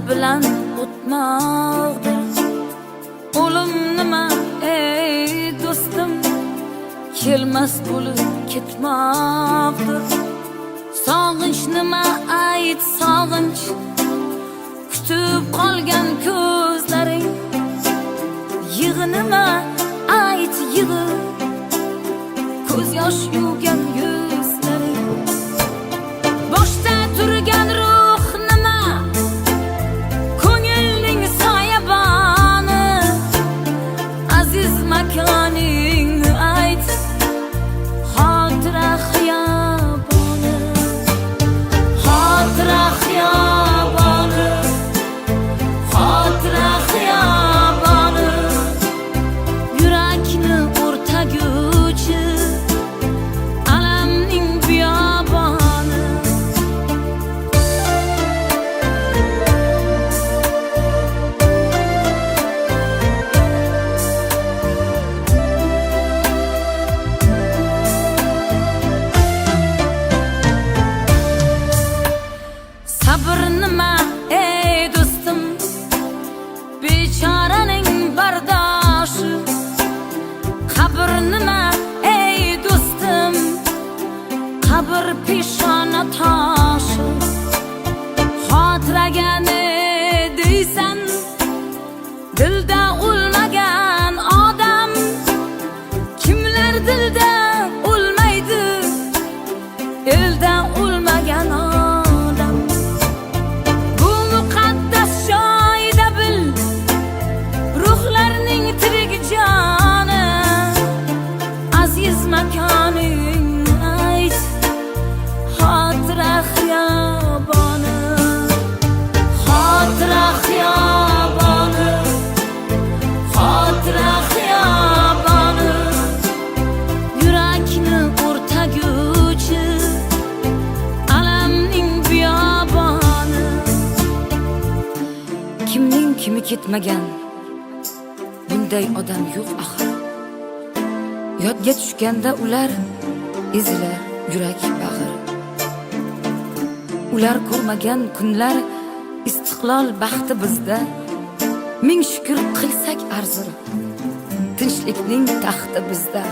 bilan o'tmoqdir. O'lim nima ey do'stim, kelmas bo'lib ketmoqdir. Sog'inch nima ayt sog'inch, kutib qolgan ko'zlaring. Yig'i nima ayt yig'i, ko'z yosh yuvgan yuzlaring. Boshda turgan ruh nima, ko'ngilning soyaboni. Aziz makoning ayt, xotira xiyoboni. Xotira xiyoboni, xotira xiyoboni. Yurakni o'rtaguvchi alamning biyoboni. Sabr nima ey do'stim, bechoraning bardoshi. Qabr nima ey do'stim, qabr peshona toshi. Xotiraga ne deysan, dilda o'lmagan odam. Kimlar dilda o'lmaydi, elda o'lmagan odam. Bu muqaddas joyda bil, ruhlarning tirik joni. Aziz makoning ayt, xotira xiyoboni. Xotira xiyoboni, xotira xiyoboni. Yurakni o'rtaguvchi alamning biyoboni. Kimning kimi ketmagan bunday odam yo'q axir. Yodga tushganda ular ezilar yurak bag'ir. Ular ko'rmagan kunlar istiqlol baxti bizda. Ming shukr qilsak arzir, tinchlikning taxti bizda.